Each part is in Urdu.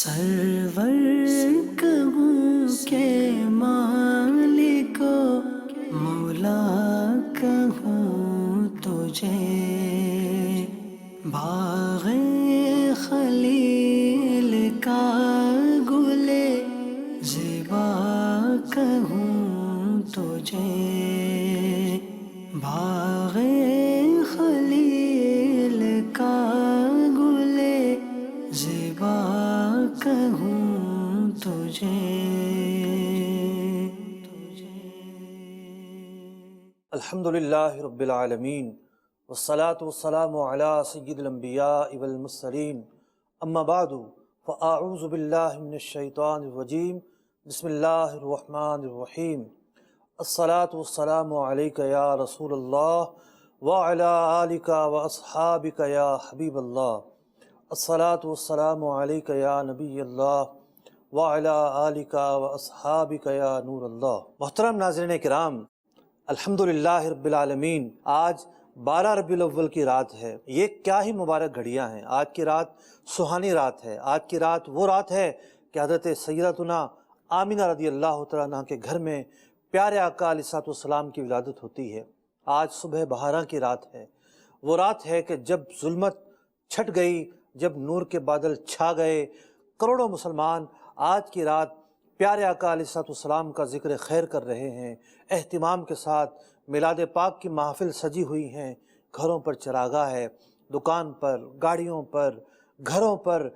سرور کہوں کہ مالکو مولا کہوں تجھے، باغ خلیل کا گلے زیبا کہوں تجھے، باغ خلیل کا گلے زیبا کہوں تجھے۔ الحمدللہ رب العالمین والصلاة والسلام علی سید الانبیاء والمرسلین، اما بعد فاعوذ باللہ من الشیطان الرجیم، بسم اللہ الرحمن الرحیم۔ الصلاة والسلام علیک یا رسول اللہ وعلی آلک واصحابک یا حبیب اللہ، الصلاة والسلام علیک یا نبی اللہ وعلی آلک واصحابک یا نور اللہ۔ محترم ناظرین کرام، الحمدللہ رب العالمین، آج 12 ربیع الاول کی رات ہے۔ یہ کیا ہی مبارک گھڑیاں ہیں۔ آج کی رات سہانی رات ہے۔ آج کی رات وہ رات ہے کہ حضرت سیدتنا آمینہ رضی اللہ تعالیٰ عنہ کے گھر میں پیارے آقا علیہ الصلوۃ والسلام کی ولادت ہوتی ہے۔ آج صبح بہارا کی رات ہے۔ وہ رات ہے کہ جب ظلمت چھٹ گئی، جب نور کے بادل چھا گئے، کروڑوں مسلمان آج کی رات پیارے آقا علیہ الصلوۃ والسلام کا ذکر خیر کر رہے ہیں۔ اہتمام کے ساتھ میلاد پاک کی محفل سجی ہوئی ہیں، گھروں پر چراغاں ہے، دکان پر، گاڑیوں پر، گھروں پر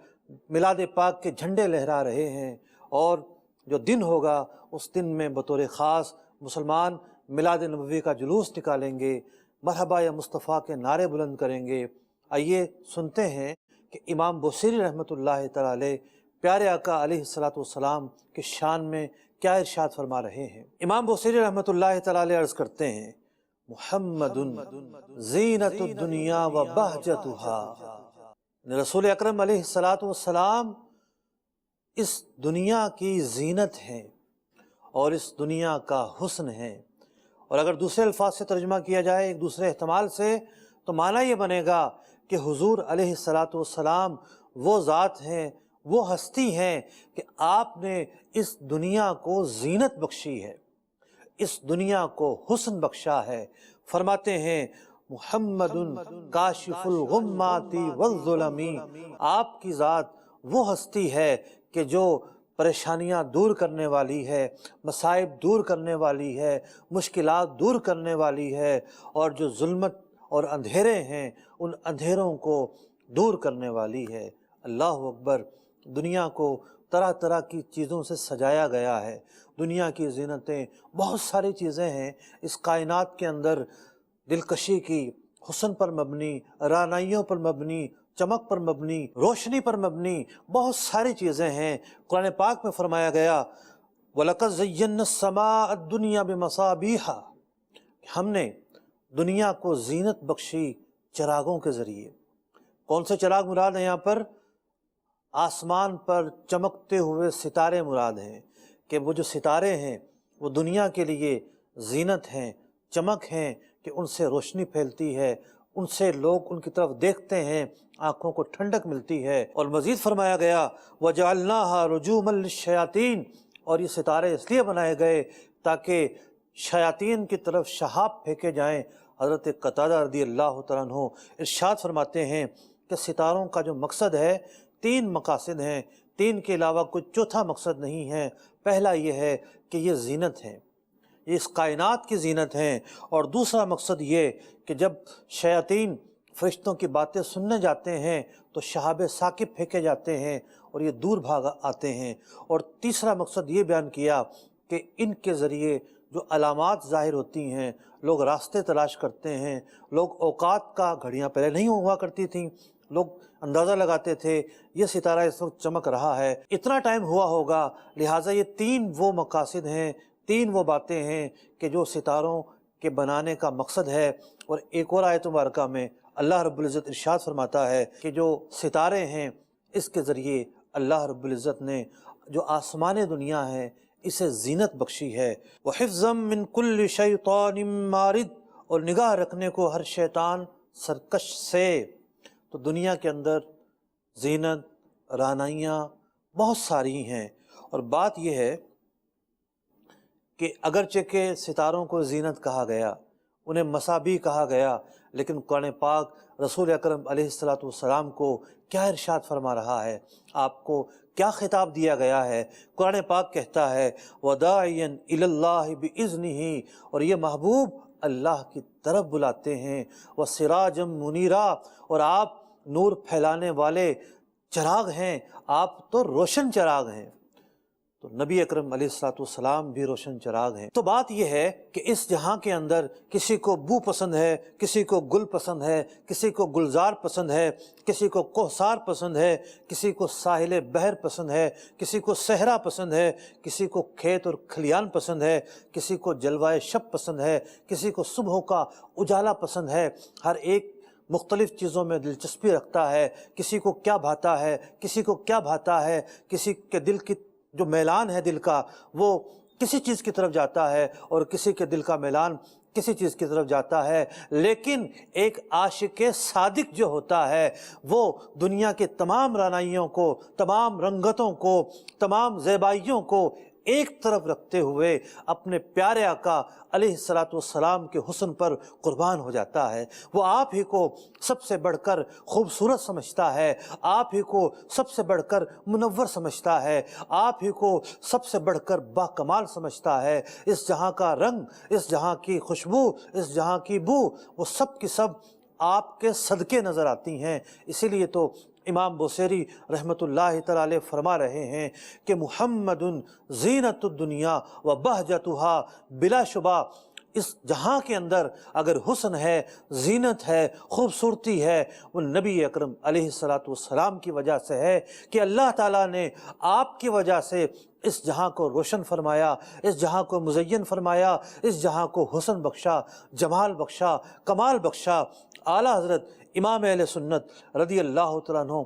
میلاد پاک کے جھنڈے لہرا رہے ہیں، اور جو دن ہوگا اس دن میں بطور خاص مسلمان میلاد نبوی کا جلوس نکالیں گے، مرحبا یا مصطفیٰ کے نعرے بلند کریں گے۔ آئیے سنتے ہیں کہ امام بوصیری رحمۃ اللہ تعالیٰ علیہ پیارے آقا علیہ الصلوۃ والسلام کی شان میں کیا ارشاد فرما رہے ہیں۔ امام بوصیری رحمۃ اللہ تعالیٰ علیہ عرض کرتے ہیں، محمد زینت الدنیا و بہجتها، رسول اکرم علیہ الصلوۃ والسلام اس دنیا کی زینت ہیں اور اس دنیا کا حسن ہے۔ اور اگر دوسرے الفاظ سے ترجمہ کیا جائے، ایک دوسرے احتمال سے، تو معنی یہ بنے گا کہ حضور علیہ الصلوۃ والسلام وہ ذات ہیں، وہ ہستی ہیں کہ آپ نے اس دنیا کو زینت بخشی ہے، اس دنیا کو حسن بخشا ہے۔ فرماتے ہیں، محمد کاشف الغمات والظلم، آپ کی ذات وہ ہستی ہے کہ جو پریشانیاں دور کرنے والی ہے، مصائب دور کرنے والی ہے، مشکلات دور کرنے والی ہے، اور جو ظلمت اور اندھیرے ہیں ان اندھیروں کو دور کرنے والی ہے۔ اللہ اکبر۔ دنیا کو طرح طرح کی چیزوں سے سجایا گیا ہے۔ دنیا کی زینتیں بہت ساری چیزیں ہیں اس کائنات کے اندر، دلکشی کی، حسن پر مبنی، رعنائیوں پر مبنی، چمک پر مبنی، روشنی پر مبنی بہت ساری چیزیں ہیں۔ قرآن پاک میں فرمایا گیا، وَلَقَدْ زَيَّنَّا السَّمَاءَ الدُّنْيَا بِمَصَابِيحَ، ہم نے دنیا کو زینت بخشی چراغوں کے ذریعے۔ کون سے چراغ مراد ہیں یہاں پر؟ آسمان پر چمکتے ہوئے ستارے مراد ہیں، کہ وہ جو ستارے ہیں وہ دنیا کے لیے زینت ہیں، چمک ہیں، کہ ان سے روشنی پھیلتی ہے، ان سے لوگ ان کی طرف دیکھتے ہیں، آنکھوں کو ٹھنڈک ملتی ہے۔ اور مزید فرمایا گیا، وَجَعَلْنَاهَا رُجُومًا لِلشَّيَاطِينَ، اور یہ ستارے اس لیے بنائے گئے تاکہ شیاطین کی طرف شہاب پھینکے جائیں۔ حضرت قتادہ رضی اللہ تعالیٰ عنہ ارشاد فرماتے ہیں کہ ستاروں کا جو مقصد ہے، 3 مقاصد ہیں، 3 کے علاوہ کوئی چوتھا مقصد نہیں ہے۔ پہلا یہ ہے کہ یہ زینت ہے، یہ اس کائنات کی زینت ہیں، اور دوسرا مقصد یہ کہ جب شیاطین فرشتوں کی باتیں سننے جاتے ہیں تو شہاب ثاقب پھینکے جاتے ہیں اور یہ دور بھاگ آتے ہیں۔ اور تیسرا مقصد یہ بیان کیا کہ ان کے ذریعے جو علامات ظاہر ہوتی ہیں، لوگ راستے تلاش کرتے ہیں، لوگ اوقات کا، گھڑیاں پہلے نہیں ہوا کرتی تھیں، لوگ اندازہ لگاتے تھے یہ ستارہ اس وقت چمک رہا ہے، اتنا ٹائم ہوا ہوگا، لہٰذا یہ 3 وہ مقاصد ہیں، 3 وہ باتیں ہیں کہ جو ستاروں کے بنانے کا مقصد ہے۔ اور ایک اور آیت مبارکہ میں اللہ رب العزت ارشاد فرماتا ہے کہ جو ستارے ہیں اس کے ذریعے اللہ رب العزت نے جو آسمان دنیا ہے اسے زینت بخشی ہے۔ وَحِفْظًا مِّن كُلِّ شَيْطَانٍ مَارِدٍ، اور نگاہ رکھنے کو ہر شیطان سرکش سے۔ تو دنیا کے اندر زینت، رعنائیاں، بہت ساری ہیں، اور بات یہ ہے کہ اگرچہ کہ ستاروں کو زینت کہا گیا، انہیں مصابیح کہا گیا، لیکن قرآن پاک رسول اکرم علیہ الصلاۃ والسلام کو کیا ارشاد فرما رہا ہے، آپ کو کیا خطاب دیا گیا ہے؟ قرآن پاک کہتا ہے وَدَاعِيًا إِلَى اللَّهِ بِإِذْنِهِ، اور یہ محبوب اللہ کی طرف بلاتے ہیں، وَسِرَاجًا مُنِيرًا، اور آپ نور پھیلانے والے چراغ ہیں، آپ تو روشن چراغ ہیں۔ تو نبی اکرم علیہ الصلوۃ والسلام بھی روشن چراغ ہیں۔ تو بات یہ ہے کہ اس جہاں کے اندر کسی کو بو پسند ہے، کسی کو گل پسند ہے، کسی کو گلزار پسند ہے، کسی کو کوہسار پسند ہے، کسی کو ساحل بحر پسند ہے، کسی کو صحرا پسند ہے، کسی کو کھیت اور کھلیان پسند ہے، کسی کو جلوہ شب پسند ہے، کسی کو صبح کا اجالا پسند ہے۔ ہر ایک مختلف چیزوں میں دلچسپی رکھتا ہے، کسی کو کیا بھاتا ہے، کسی کو کیا بھاتا ہے، کسی کے دل کی جو میلان ہے دل کا وہ کسی چیز کی طرف جاتا ہے، اور کسی کے دل کا میلان کسی چیز کی طرف جاتا ہے۔ لیکن ایک عاشق صادق جو ہوتا ہے وہ دنیا کے تمام رعنائیوں کو، تمام رنگتوں کو، تمام زیبائیوں کو ایک طرف رکھتے ہوئے اپنے پیارے آقا علیہ الصلاۃ والسلام کے حسن پر قربان ہو جاتا ہے۔ وہ آپ ہی کو سب سے بڑھ کر خوبصورت سمجھتا ہے، آپ ہی کو سب سے بڑھ کر منور سمجھتا ہے، آپ ہی کو سب سے بڑھ کر باکمال سمجھتا ہے۔ اس جہاں کا رنگ، اس جہاں کی خوشبو، اس جہاں کی بو، وہ سب کی سب آپ کے صدقے نظر آتی ہیں۔ اسی لیے تو امام بوصیری رحمۃ اللہ تعالی علیہ فرما رہے ہیں کہ محمد زینت الدنیا و بہجتها، بلا شبہ اس جہاں کے اندر اگر حسن ہے، زینت ہے، خوبصورتی ہے، وہ نبی اکرم علیہ الصلاۃ والسلام کی وجہ سے ہے کہ اللہ تعالیٰ نے آپ کی وجہ سے اس جہاں کو روشن فرمایا، اس جہاں کو مزین فرمایا، اس جہاں کو حسن بخشا، جمال بخشا، کمال بخشا۔ اعلیٰ حضرت امام اہل سنت رضی اللہ تعالیٰ عنہ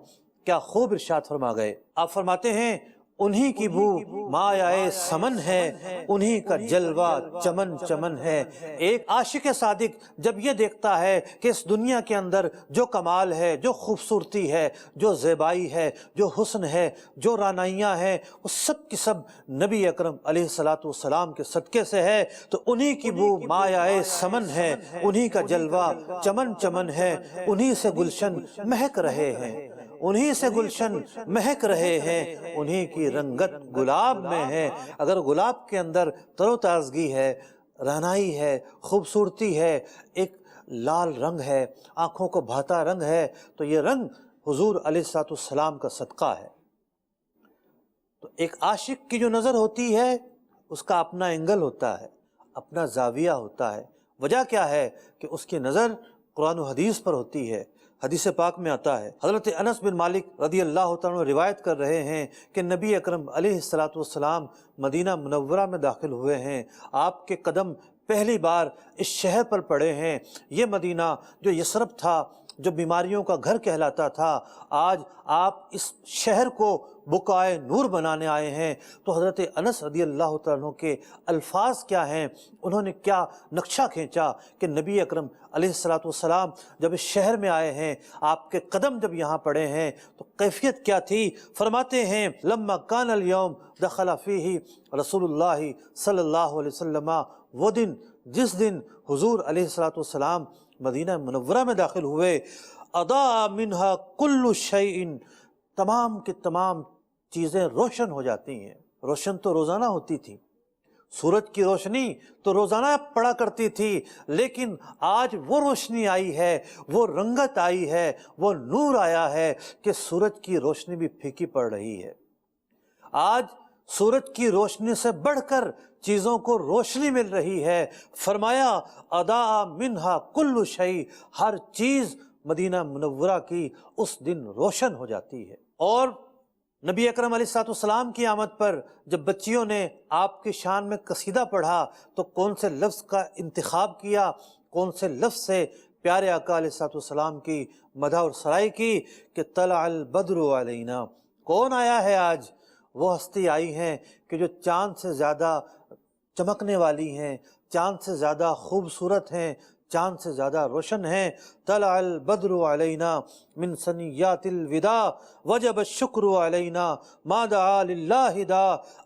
کیا خوب ارشاد فرما گئے۔ آپ فرماتے ہیں انہی کی بو مایائے سمن ہے، انہی کا جلوہ چمن چمن ہے۔ ایک عاشق صادق جب یہ دیکھتا ہے کہ اس دنیا کے اندر جو کمال ہے، جو خوبصورتی ہے، جو زیبائی ہے، جو حسن ہے، جو رعنائیاں ہیں، وہ سب کی سب نبی اکرم علیہ الصلاۃ والسلام کے صدقے سے ہے، تو انہی کی بو مایائے سمن ہے، انہی کا جلوہ چمن چمن ہے، انہی سے گلشن مہک رہے ہیں، انہی سے گلشن مہک رہے ہیں، انہی کی رنگت گلاب میں ہے۔ اگر گلاب کے اندر تر و تازگی ہے، رعنائی ہے، خوبصورتی ہے، ایک لال رنگ ہے، آنکھوں کو بھاتا رنگ ہے، تو یہ رنگ حضور علیہ الصلوۃ والسلام کا صدقہ ہے۔ تو ایک عاشق کی جو نظر ہوتی ہے اس کا اپنا اینگل ہوتا ہے، اپنا زاویہ ہوتا ہے۔ وجہ کیا ہے کہ اس کی نظر قرآن و حدیث پر ہوتی ہے۔ حدیث پاک میں آتا ہے، حضرت انس بن مالک رضی اللہ تعالیٰ عنہ روایت کر رہے ہیں کہ نبی اکرم علیہ الصلاۃ والسلام مدینہ منورہ میں داخل ہوئے ہیں، آپ کے قدم پہلی بار اس شہر پر پڑے ہیں۔ یہ مدینہ جو یثرب تھا، جو بیماریوں کا گھر کہلاتا تھا، آج آپ اس شہر کو بقائے نور بنانے آئے ہیں۔ تو حضرت انس رضی اللہ تعالیٰ عنہ کے الفاظ کیا ہیں، انہوں نے کیا نقشہ کھینچا کہ نبی اکرم علیہ الصلاۃ والسلام جب اس شہر میں آئے ہیں، آپ کے قدم جب یہاں پڑے ہیں تو کیفیت کیا تھی۔ فرماتے ہیں لما کان الیوم دخل فیہ رسول اللہ صلی اللہ علیہ وسلم، وہ دن جس دن حضور علیہ الصلاۃ والسلام مدینہ منورہ میں داخل ہوئے، اضاء منہا کل شیء، تمام کی تمام چیزیں روشن ہو جاتی ہیں۔ روشن تو روزانہ ہوتی تھی، سورج کی روشنی تو روزانہ پڑا کرتی تھی، لیکن آج وہ روشنی آئی ہے، وہ رنگت آئی ہے، وہ نور آیا ہے کہ سورج کی روشنی بھی پھیکی پڑ رہی ہے۔ آج سورج کی روشنی سے بڑھ کر چیزوں کو روشنی مل رہی ہے۔ فرمایا اضاء منہا کل شیء، ہر چیز مدینہ منورہ کی اس دن روشن ہو جاتی ہے۔ اور نبی اکرم علیہ الصلوۃ والسلام کی آمد پر جب بچیوں نے آپ کی شان میں قصیدہ پڑھا تو کون سے لفظ کا انتخاب کیا، کون سے لفظ سے پیارے آقا علیہ الصلوۃ والسلام کی مدح اور سرائی کی کہ طلع البدر علینا، کون آیا ہے آج؟ وہ ہستی آئی ہیں کہ جو چاند سے زیادہ چمکنے والی ہیں، چاند سے زیادہ خوبصورت ہیں، چاند سے زیادہ روشن ہیں۔ طلع البدر علینا من ثنیات الوداع وجب الشکر علینا ما دعا للہ دا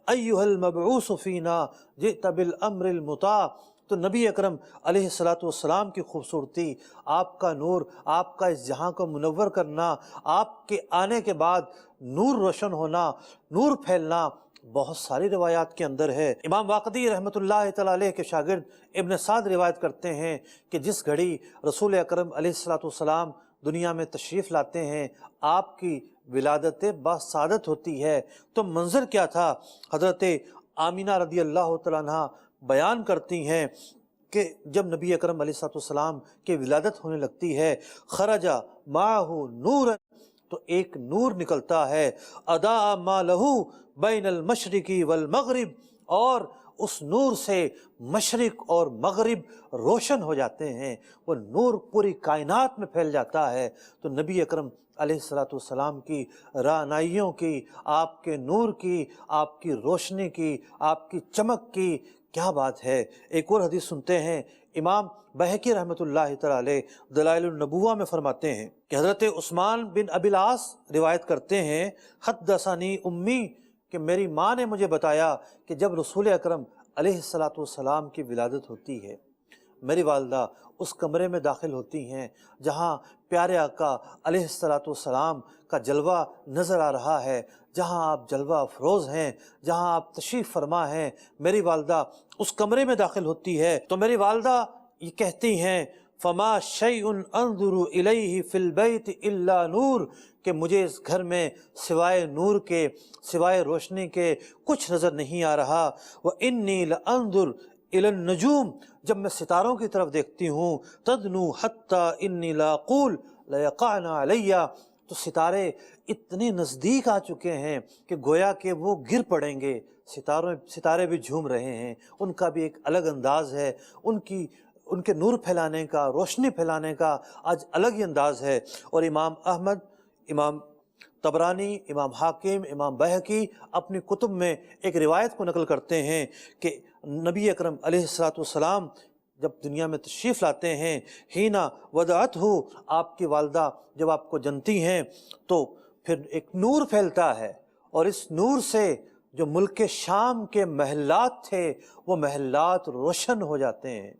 ایہا المبعوث فینا جئت بالامر المطاع۔ تو نبی اکرم علیہ الصلوۃ والسلام کی خوبصورتی، آپ کا نور، آپ کا اس جہاں کو منور کرنا، آپ کے آنے کے بعد نور روشن ہونا، نور پھیلنا، بہت ساری روایات کے اندر ہے۔ امام واقدی رحمۃ اللہ تعالیٰ علیہ کے شاگرد ابن سعد روایت کرتے ہیں کہ جس گھڑی رسول اکرم علیہ الصلوۃ والسلام دنیا میں تشریف لاتے ہیں، آپ کی ولادت باسعادت ہوتی ہے، تو منظر کیا تھا؟ حضرت آمینہ رضی اللہ تعالیٰ عنہ بیان کرتی ہیں کہ جب نبی اکرم علیہ الصلوۃ والسلام کی ولادت ہونے لگتی ہے، خرج معہ نور، تو ایک نور نکلتا ہے، اضاء ما لہ بین المشرق والمغرب، اور اس نور سے مشرق اور مغرب روشن ہو جاتے ہیں، وہ نور پوری کائنات میں پھیل جاتا ہے۔ تو نبی اکرم علیہ الصلوۃ والسلام کی رعنائیوں کی، آپ کے نور کی، آپ کی روشنی کی، آپ کی چمک کی کیا بات ہے۔ ایک اور حدیث سنتے ہیں، امام بہقی رحمۃ اللہ تعالیٰ علیہ دلائل النبوہ میں فرماتے ہیں کہ حضرت عثمان بن ابی العاص روایت کرتے ہیں، حدثنی امی، کہ میری ماں نے مجھے بتایا کہ جب رسول اکرم علیہ الصلوۃ والسلام کی ولادت ہوتی ہے، میری والدہ اس کمرے میں داخل ہوتی ہیں جہاں پیارے آقا علیہ الصلوۃ والسلام کا جلوہ نظر آ رہا ہے، جہاں آپ جلوہ افروز ہیں، جہاں آپ تشریف فرما ہیں۔ میری والدہ اس کمرے میں داخل ہوتی ہے تو میری والدہ یہ کہتی ہیں، فما شیء انظر الیہ فی البیت الا نور، کہ مجھے اس گھر میں سوائے نور کے، سوائے روشنی کے کچھ نظر نہیں آ رہا۔ وانی لانظر الی النجوم، جب میں ستاروں کی طرف دیکھتی ہوں، تدنو حتی انی لاقول لیقعن علی، تو ستارے اتنے نزدیک آ چکے ہیں کہ گویا کہ وہ گر پڑیں گے۔ ستارے بھی جھوم رہے ہیں، ان کا بھی ایک الگ انداز ہے، ان کے نور پھیلانے کا، روشنی پھیلانے کا آج الگ ہی انداز ہے۔ اور امام احمد، امام طبرانی، امام حاکم، امام بہقی اپنی کتب میں ایک روایت کو نقل کرتے ہیں کہ نبی اکرم علیہ الصلوۃ والسلام جب دنیا میں تشریف لاتے ہیں، ہینا ودعتہ، آپ کی والدہ جب آپ کو جنتی ہیں تو پھر ایک نور پھیلتا ہے، اور اس نور سے جو ملک شام کے محلات تھے وہ محلات روشن ہو جاتے ہیں۔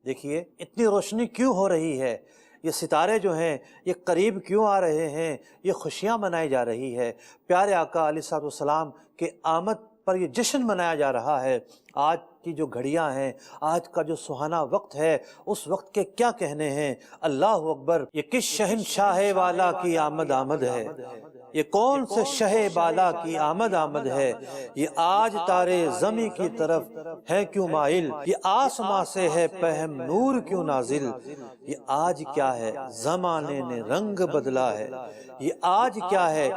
دیکھیے اتنی روشنی کیوں ہو رہی ہے، یہ ستارے جو ہیں یہ قریب کیوں آ رہے ہیں، یہ خوشیاں منائی جا رہی ہے، پیارے آقا علیہ الصلوۃ والسلام کے آمد پر یہ جشن منایا جا رہا ہے۔ آج کی جو گھڑیاں ہیں، آج کا جو سہانا وقت ہے، اس وقت کے کیا کہنے ہیں۔ اللہ اکبر، یہ کس شہنشاہ والا کی آمد آمد ہے، یہ کون سے شہ بالا کی آمد آمد ہے، یہ آج تارے زمیں کی طرف ہے کیوں مائل، یہ آسماں سے ہے پہم نور کیوں نازل، یہ آج کیا ہے زمانے نے رنگ بدلا ہے، یہ آج کیا ہے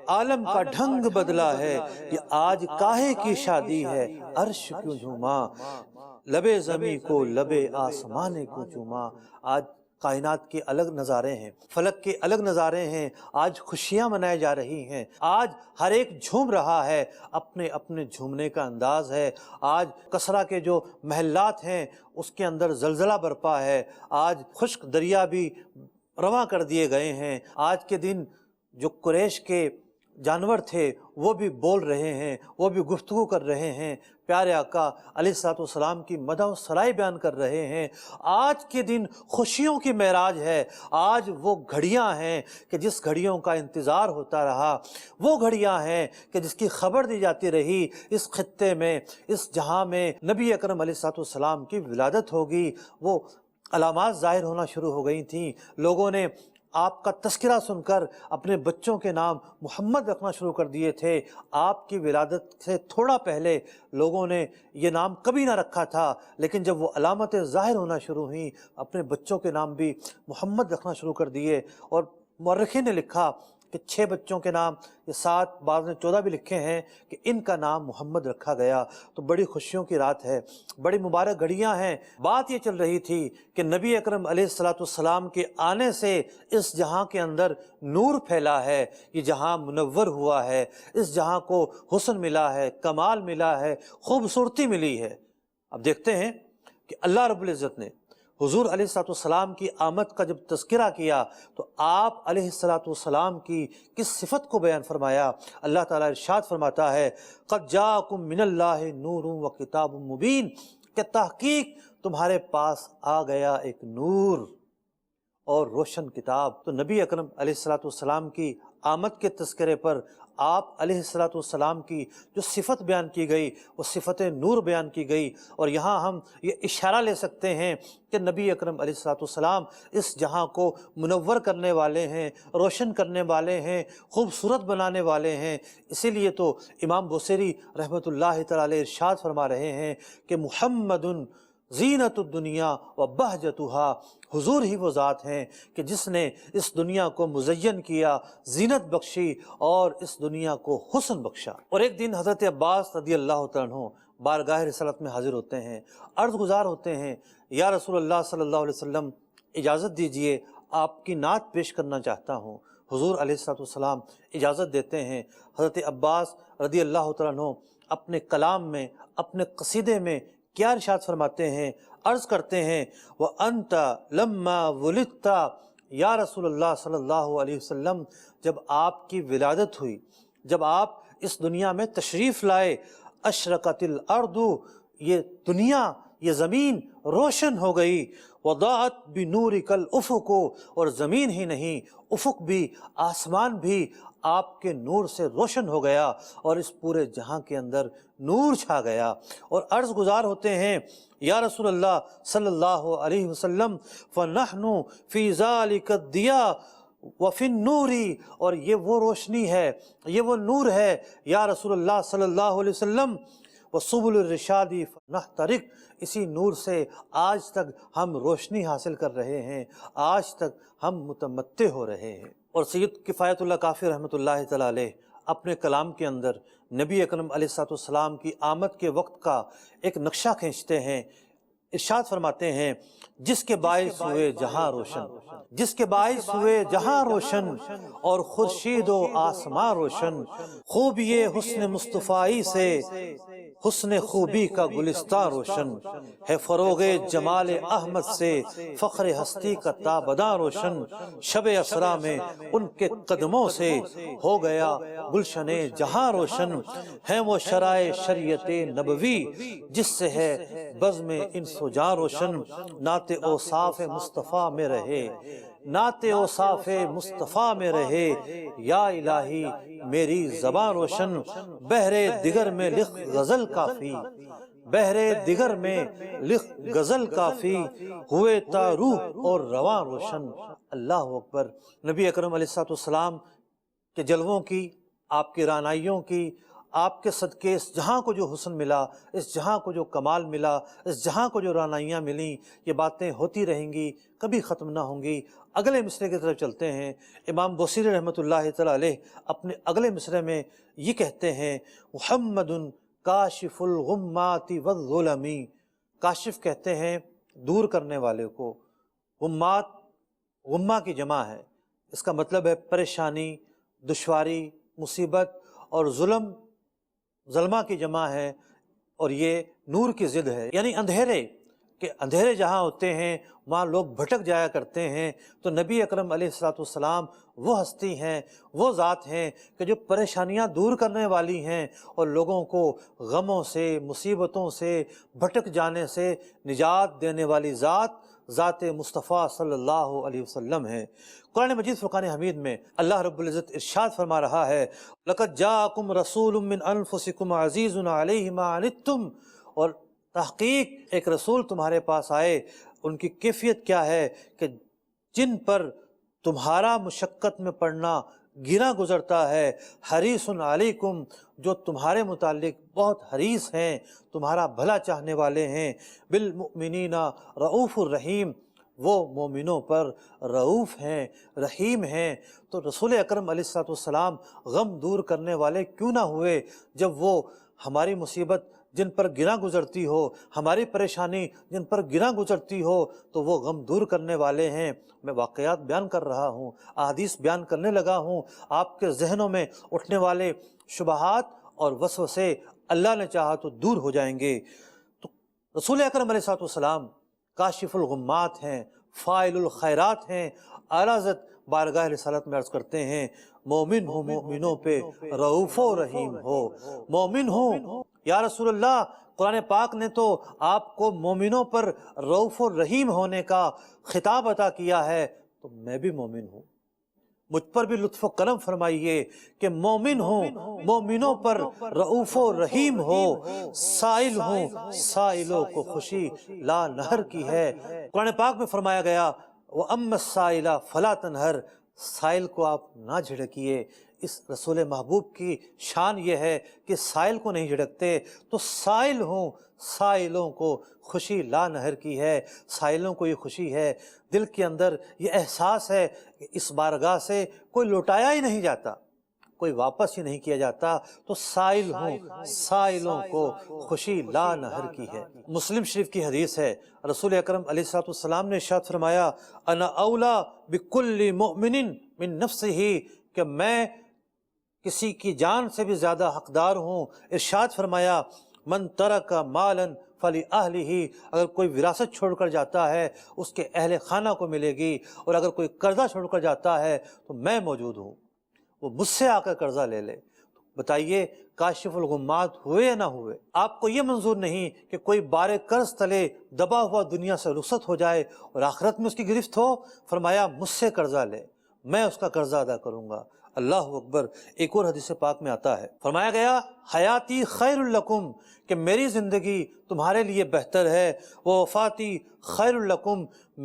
عالم کا ڈھنگ بدلا ہے، یہ آج کاہے کی شادی ہے عرش کیوں جھوما، لبے زمیں کو لبے آسمانے کو چوما۔ آج کائنات کے الگ نظارے ہیں، فلک کے الگ نظارے ہیں، آج خوشیاں منائی جا رہی ہیں، آج ہر ایک جھوم رہا ہے، اپنے اپنے جھومنے کا انداز ہے۔ آج کسرا کے جو محلات ہیں اس کے اندر زلزلہ برپا ہے، آج خشک دریا بھی رواں کر دیے گئے ہیں۔ آج کے دن جو قریش کے جانور تھے وہ بھی بول رہے ہیں، وہ بھی گفتگو کر رہے ہیں، پیارے آقا علیہ الصلوۃ والسلام کی مدح و ثنائی بیان کر رہے ہیں۔ آج کے دن خوشیوں کی معراج ہے، آج وہ گھڑیاں ہیں کہ جس گھڑیوں کا انتظار ہوتا رہا، وہ گھڑیاں ہیں کہ جس کی خبر دی جاتی رہی، اس خطے میں، اس جہاں میں نبی اکرم علیہ الصلوۃ والسلام کی ولادت ہوگی۔ وہ علامات ظاہر ہونا شروع ہو گئی تھیں، لوگوں نے آپ کا تذکرہ سن کر اپنے بچوں کے نام محمد رکھنا شروع کر دیے تھے۔ آپ کی ولادت سے تھوڑا پہلے لوگوں نے یہ نام کبھی نہ رکھا تھا، لیکن جب وہ علامتیں ظاہر ہونا شروع ہوئیں، اپنے بچوں کے نام بھی محمد رکھنا شروع کر دیے۔ اور مورخین نے لکھا کہ 6 بچوں کے نام، یہ 7، بعض نے 14 بھی لکھے ہیں کہ ان کا نام محمد رکھا گیا۔ تو بڑی خوشیوں کی رات ہے، بڑی مبارک گھڑیاں ہیں۔ بات یہ چل رہی تھی کہ نبی اکرم علیہ الصلوۃ والسلام کے آنے سے اس جہاں کے اندر نور پھیلا ہے، یہ جہاں منور ہوا ہے، اس جہاں کو حسن ملا ہے، کمال ملا ہے، خوبصورتی ملی ہے۔ اب دیکھتے ہیں کہ اللہ رب العزت نے حضور علیہ الصلوۃ والسلام کی آمد کا جب تذکرہ کیا تو آپ علیہ الصلوۃ والسلام کی کس صفت کو بیان فرمایا؟ اللہ تعالیٰ ارشاد فرماتا ہے قد جاءکم من اللہ نور و کتاب مبین، کہ تحقیق تمہارے پاس آ گیا ایک نور اور روشن کتاب۔ تو نبی اکرم علیہ الصلوۃ والسلام کی آمد کے تذکرے پر آپ علیہ الصلوۃ والسلام کی جو صفت بیان کی گئی وہ صفت نور بیان کی گئی، اور یہاں ہم یہ اشارہ لے سکتے ہیں کہ نبی اکرم علیہ الصلوۃ والسلام اس جہاں کو منور کرنے والے ہیں، روشن کرنے والے ہیں، خوبصورت بنانے والے ہیں۔ اسی لیے تو امام بوصیری رحمۃ اللہ تعالی علیہ ارشاد فرما رہے ہیں کہ محمد زینت الدنیا و بہجتها، حضور ہی وہ ذات ہیں کہ جس نے اس دنیا کو مزین کیا، زینت بخشی اور اس دنیا کو حسن بخشا۔ اور ایک دن حضرت عباس رضی اللہ تعالیٰ عنہ بارگاہ رسالت میں حاضر ہوتے ہیں، عرض گزار ہوتے ہیں یا رسول اللہ صلی اللہ علیہ وسلم اجازت دیجئے، آپ کی نعت پیش کرنا چاہتا ہوں۔ حضور علیہ الصلوۃ والسلام اجازت دیتے ہیں۔ حضرت عباس رضی اللہ تعالیٰ عنہ اپنے کلام میں، اپنے قصیدے میں کیا ارشاد فرماتے ہیں؟ عرض کرتے ہیں وَأَنْتَ لَمَّا وُلِدْتَ، یا رسول اللہ صلی اللہ علیہ وسلم جب آپ کی ولادت ہوئی، جب آپ اس دنیا میں تشریف لائے، اشرقت الارض، یہ دنیا، یہ زمین روشن ہو گئی، وضاءت بنورک الافق، اور زمین ہی نہیں افق بھی، آسمان بھی آپ کے نور سے روشن ہو گیا، اور اس پورے جہاں کے اندر نور چھا گیا۔ اور عرض گزار ہوتے ہیں یا رسول اللہ صلی اللہ علیہ وسلم فَنَحْنُ فِي ذَلِكَ الضِّيَاءِ وَفِي النُّورِ، اور یہ وہ روشنی ہے، یہ وہ نور ہے یا رسول اللہ صلی اللہ علیہ وسلم، وَسُبُلُ الرِّشَادِ فَنَحْتَرِقْ، اسی نور سے آج تک ہم روشنی حاصل کر رہے ہیں، آج تک ہم متمتع ہو رہے ہیں۔ اور سید کفایت اللہ کافی رحمۃ اللہ تعالی علیہ اپنے کلام کے اندر نبی اکرم علیہ الصلوۃ والسلام کی آمد کے وقت کا ایک نقشہ کھینچتے ہیں۔ ارشاد فرماتے ہیں جس کے باعث ہوئے جہاں روشن، جس کے باعث ہوئے جہاں روشن، اور خورشید و آسمان روشن، خوبی حسن مصطفی سے حسن خوبی کا گلستان روشن ہے، فروغ جمال احمد سے فخر ہستی کا تابداں روشن، شب اسرا میں ان کے قدموں سے ہو گیا گلشن جہاں روشن، ہے وہ شرائع شریعت نبوی جس سے ہے بزم انس و جاں روشن، نعت اوصاف مصطفیٰ میں رہے، نعت اوصاف مصطفیٰ میں رہے، یا الہی میری زباں روشن، بحر دیگر میں لکھ غزل کافی، بحر دیگر میں لکھ غزل کافی، ہوئے تا روح اور رواں روشن۔ اللہ اکبر۔ نبی اکرم علیہ الصلوۃ والسلام کے جلووں کی، آپ کی رعنائیوں کی، آپ کے صدقے اس جہاں کو جو حسن ملا، اس جہاں کو جو کمال ملا، اس جہاں کو جو رعنائیاں ملیں، یہ باتیں ہوتی رہیں گی، کبھی ختم نہ ہوں گی۔ اگلے مصرے کی طرف چلتے ہیں۔ امام بوصیری رحمۃ اللہ تعالی علیہ اپنے اگلے مصرے میں یہ کہتے ہیں محمد کاشف الغمات والظلم، کاشف کہتے ہیں دور کرنے والے کو، غمات غمہ کی جمع ہے، اس کا مطلب ہے پریشانی، دشواری، مصیبت، اور ظلم ظلمہ کی جمع ہے، اور یہ نور کی ضد ہے، یعنی اندھیرے، کہ اندھیرے جہاں ہوتے ہیں وہاں لوگ بھٹک جایا کرتے ہیں، تو نبی اکرم علیہ الصلوۃ والسلام وہ ہستی ہیں، وہ ذات ہیں کہ جو پریشانیاں دور کرنے والی ہیں اور لوگوں کو غموں سے، مصیبتوں سے، بھٹک جانے سے نجات دینے والی ذات مصطفیٰ صلی اللہ علیہ وسلم ہے۔ قرآن مجید فرقان حمید میں اللہ رب العزت ارشاد فرما رہا ہے لَقَدْ جَاءَكُمْ رَسُولٌ مِّنْ أَنفُسِكُمْ عَزِيزٌ عَلَيْهِ مَا عَنِتُّمْ، اور تحقیق ایک رسول تمہارے پاس آئے، ان کی کیفیت کیا ہے کہ جن پر تمہارا مشقت میں پڑنا گرا گزرتا ہے، حریص علیکم، جو تمہارے متعلق بہت حریص ہیں، تمہارا بھلا چاہنے والے ہیں، بالمؤمنین رؤوف الرحیم، وہ مومنوں پر رؤوف ہیں، رحیم ہیں۔ تو رسول اکرم علیہ الصلوۃ والسلام غم دور کرنے والے کیوں نہ ہوئے جب وہ ہماری مصیبت جن پر گراں گزرتی ہو، ہماری پریشانی جن پر گراں گزرتی ہو، تو وہ غم دور کرنے والے ہیں۔ میں واقعات بیان کر رہا ہوں، احادیث بیان کرنے لگا ہوں، آپ کے ذہنوں میں اٹھنے والے شبہات اور وسوسے اللہ نے چاہا تو دور ہو جائیں گے۔ تو رسول اکرم علیہ الصلوۃ والسلام کاشف الغمات ہیں، فاعل الخیرات ہیں۔ اعلیٰ حضرت بارگاہ رسالت میں عرض کرتے ہیں مومن ہو مومنوں پہ رؤوف و رحیم ہو، مومن ہوں یا رسول اللہ، قرآن پاک نے تو آپ کو مومنوں پر رؤوف و رحیم ہونے کا خطاب عطا کیا ہے، تو میں بھی مومن ہوں، مجھ پر بھی لطف و کرم فرمائیے کہ مومن ہوں، مومنوں پر رؤوف و رحیم ہو، سائل ہوں، سائلوں کو خوشی لا نہر کی ہے۔ قرآن پاک میں فرمایا گیا وَأَمَّا السَّائِلَ فَلَا تَنْهَرْ، سائل کو آپ نہ جھڑکیے۔ اس رسول محبوب کی شان یہ ہے کہ سائل کو نہیں جھڑکتے، تو سائل ہوں، سائلوں کو خوشی لا نہر کی ہے، سائلوں کو یہ خوشی ہے، دل کے اندر یہ احساس ہے کہ اس بارگاہ سے کوئی لوٹایا ہی نہیں جاتا، کوئی واپس ہی نہیں کیا جاتا، تو سائل ہوں، سائلوں کو خوشی لا نہر کی ہے۔ مسلم شریف کی حدیث ہے، رسول اکرم علیہ السلام نے ارشاد فرمایا انا اولا بکل مؤمن من نفسہ، کہ میں کسی کی جان سے بھی زیادہ حقدار ہوں۔ ارشاد فرمایا من ترک مالا فلأہلہ، اگر کوئی وراثت چھوڑ کر جاتا ہے اس کے اہل خانہ کو ملے گی، اور اگر کوئی قرضہ چھوڑ کر جاتا ہے تو میں موجود ہوں، وہ مجھ سے آ کر قرضہ لے لے۔ بتائیے کاشف الغمات ہوئے یا نہ ہوئے؟ آپ کو یہ منظور نہیں کہ کوئی بار قرض تلے دبا ہوا دنیا سے رخصت ہو جائے اور آخرت میں اس کی گرفت ہو؟ فرمایا مجھ سے قرضہ لے، میں اس کا قرضہ ادا کروں گا۔ اللہ اکبر۔ ایک اور حدیث پاک میں آتا ہے، فرمایا گیا حیاتی خیر لکم، کہ میری زندگی تمہارے لیے بہتر ہے، وہ وفاتی خیر لکم،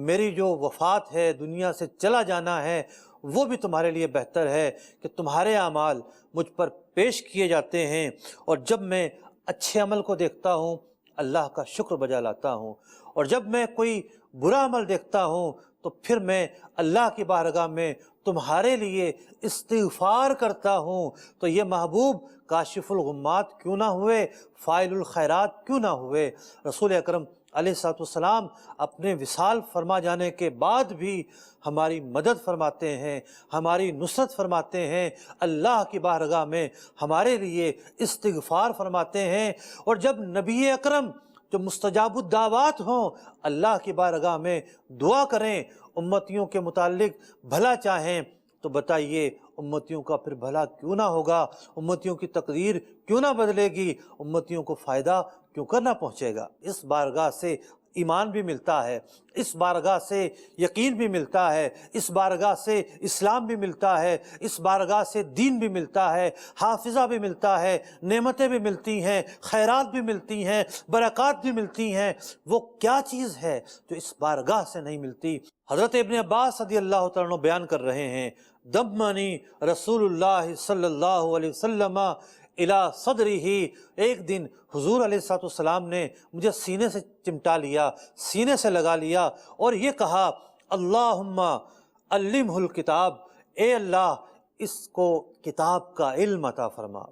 میری جو وفات ہے، دنیا سے چلا جانا ہے، وہ بھی تمہارے لیے بہتر ہے، کہ تمہارے اعمال مجھ پر پیش کیے جاتے ہیں، اور جب میں اچھے عمل کو دیکھتا ہوں اللہ کا شکر بجا لاتا ہوں، اور جب میں کوئی برا عمل دیکھتا ہوں تو پھر میں اللہ کی بارگاہ میں تمہارے لیے استغفار کرتا ہوں۔ تو یہ محبوب کاشف الغمات کیوں نہ ہوئے، فاعل الخیرات کیوں نہ ہوئے؟ رسول اکرم علیہ السلام اپنے وصال فرما جانے کے بعد بھی ہماری مدد فرماتے ہیں، ہماری نصرت فرماتے ہیں، اللہ کی بارگاہ میں ہمارے لیے استغفار فرماتے ہیں۔ اور جب نبی اکرم جو مستجاب الدعوات ہوں اللہ کی بارگاہ میں دعا کریں، امتیوں کے متعلق بھلا چاہیں، تو بتائیے امتیوں کا پھر بھلا کیوں نہ ہوگا؟ امتیوں کی تقدیر کیوں نہ بدلے گی؟ امتیوں کو فائدہ کیوں کرنا پہنچے گا؟ اس بارگاہ سے ایمان بھی ملتا ہے، اس بارگاہ سے یقین بھی ملتا ہے، اس بارگاہ سے اسلام بھی ملتا ہے، اس بارگاہ سے دین بھی ملتا ہے، حافظہ بھی ملتا ہے، نعمتیں بھی ملتی ہیں، خیرات بھی ملتی ہیں، برکات بھی ملتی ہیں۔ وہ کیا چیز ہے جو اس بارگاہ سے نہیں ملتی؟ حضرت ابن عباس رضی اللہ تعالیٰ عنہ بیان کر رہے ہیں دمنی رسول اللہ صلی اللہ علیہ وسلم الی صدرہ، ایک دن حضور علیہ السلام نے مجھے سینے سے چمٹا لیا، سینے سے لگا لیا، اور یہ کہا اللہم علمہ الکتاب، اے اللہ اس کو کتاب کا علم عطا فرما،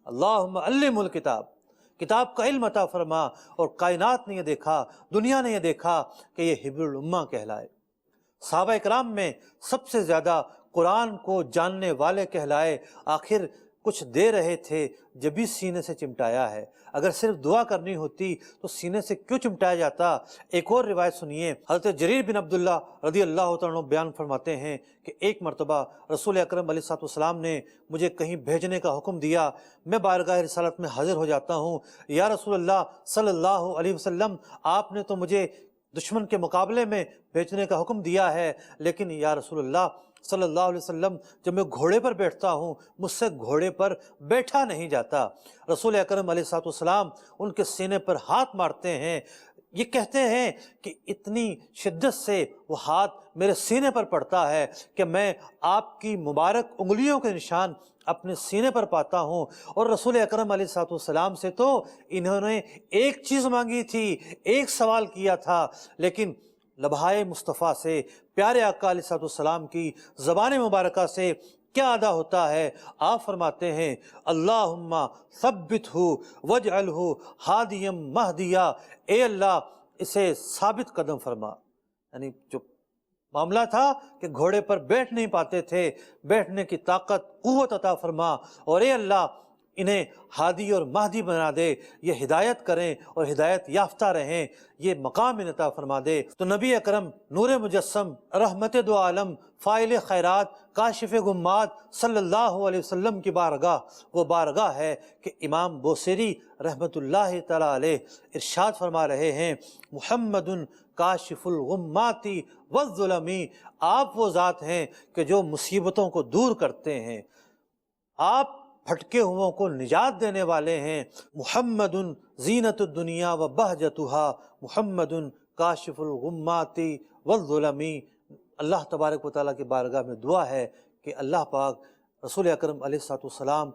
اللہم علمہ الکتاب، کتاب کا علم عطا فرما۔ اور کائنات نے یہ دیکھا، دنیا نے یہ دیکھا کہ یہ حبر الامہ کہلائے۔ صحابہ اکرام میں سب سے زیادہ قرآن کو جاننے والے کہلائے، آخر کچھ دے رہے تھے جب بھی سینے سے چمٹایا ہے، اگر صرف دعا کرنی ہوتی تو سینے سے کیوں چمٹایا جاتا؟ ایک اور روایت سنیے، حضرت جریر بن عبداللہ رضی اللہ تعالیٰ عنہ بیان فرماتے ہیں کہ ایک مرتبہ رسول اکرم علیہ السلام نے مجھے کہیں بھیجنے کا حکم دیا، میں بارگاہ رسالت میں حاضر ہو جاتا ہوں، یا رسول اللہ صلی اللہ علیہ وسلم آپ نے تو مجھے دشمن کے مقابلے میں بھیجنے کا حکم دیا ہے، لیکن یا رسول اللہ صلی اللہ علیہ وسلم جب میں گھوڑے پر بیٹھتا ہوں مجھ سے گھوڑے پر بیٹھا نہیں جاتا۔ رسول اکرم علیہ السلام ان کے سینے پر ہاتھ مارتے ہیں، یہ کہتے ہیں کہ اتنی شدت سے وہ ہاتھ میرے سینے پر پڑتا ہے کہ میں آپ کی مبارک انگلیوں کے نشان اپنے سینے پر پاتا ہوں۔ اور رسول اکرم علیہ السلام سے تو انہوں نے ایک چیز مانگی تھی، ایک سوال کیا تھا، لیکن لبھائے مصطفیٰ سے، پیارے آقا علیہ السلام کی زبان مبارکہ سے کیا ادا ہوتا ہے؟ آپ فرماتے ہیں اللہم ثبتہ واجعلہ ہادیا مہدیا، اے اللہ اسے ثابت قدم فرما۔ یعنی جو معاملہ تھا کہ گھوڑے پر بیٹھ نہیں پاتے تھے، بیٹھنے کی طاقت قوت عطا فرما، اور اے اللہ انہیں ہادی اور مہدی بنا دے، یہ ہدایت کریں اور ہدایت یافتہ رہیں، یہ مقام انہیں عطا فرما دے۔ تو نبی اکرم نور مجسم، رحمت دو عالم، فاعل خیرات، کاشف غمات صلی اللہ علیہ وسلم کی بارگاہ وہ بارگاہ ہے کہ امام بوصیری رحمت اللہ تعالیٰ علیہ ارشاد فرما رہے ہیں، محمد کاشف الغمات والظلم، آپ وہ ذات ہیں کہ جو مصیبتوں کو دور کرتے ہیں، آپ بھٹکے ہوئوں کو نجات دینے والے ہیں۔ محمد زینت الدنیا و بہجتها، محمد کاشف الغمات والظلم۔ اللہ تبارک و تعالیٰ کی بارگاہ میں دعا ہے کہ اللہ پاک رسول اکرم علیہ السلام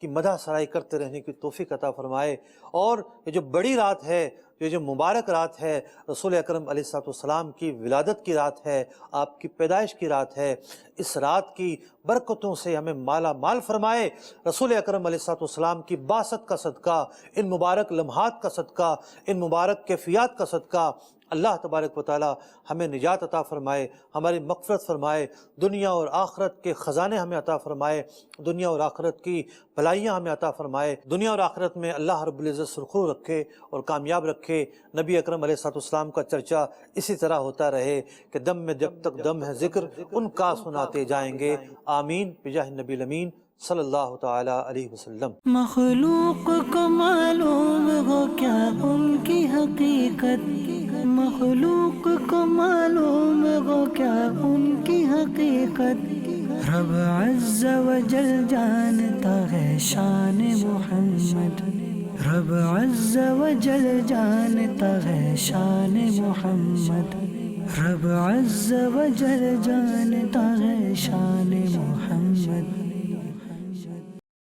کی مدح سرائی کرتے رہنے کی توفیق عطا فرمائے، اور یہ جو بڑی رات ہے، یہ جو مبارک رات ہے، رسول اکرم علیہ السلام کی ولادت کی رات ہے، آپ کی پیدائش کی رات ہے، اس رات کی برکتوں سے ہمیں مالا مال فرمائے۔ رسول اکرم علیہ السلام کی بعثت کا صدقہ، ان مبارک لمحات کا صدقہ، ان مبارک کیفیات کا صدقہ اللہ تبارک و تعالی ہمیں نجات عطا فرمائے، ہماری مغفرت فرمائے، دنیا اور آخرت کے خزانے ہمیں عطا فرمائے، دنیا اور آخرت کی بھلائیاں ہمیں عطا فرمائے، دنیا اور آخرت میں اللہ رب العزت سرخرو رکھے اور کامیاب رکھے۔ نبی اکرم علیہ السلام کا چرچا اسی طرح ہوتا رہے کہ دم میں جب تک دم ہے ذکر ان کا سناتے جائیں گے، آمین بجاہ نبی الامین صلی اللہ تعالی علیہ وسلم۔ مخلوق کو معلوم ہو کیا ان کی حقیقت، مخلوق کو معلوم ہو کیا ان کی حقیقت، رب عز و جل جانتا ہے شان محمد، رب عز و جل جانتا ہے شان محمد، رب عز و جل جانتا ہے شان محمد۔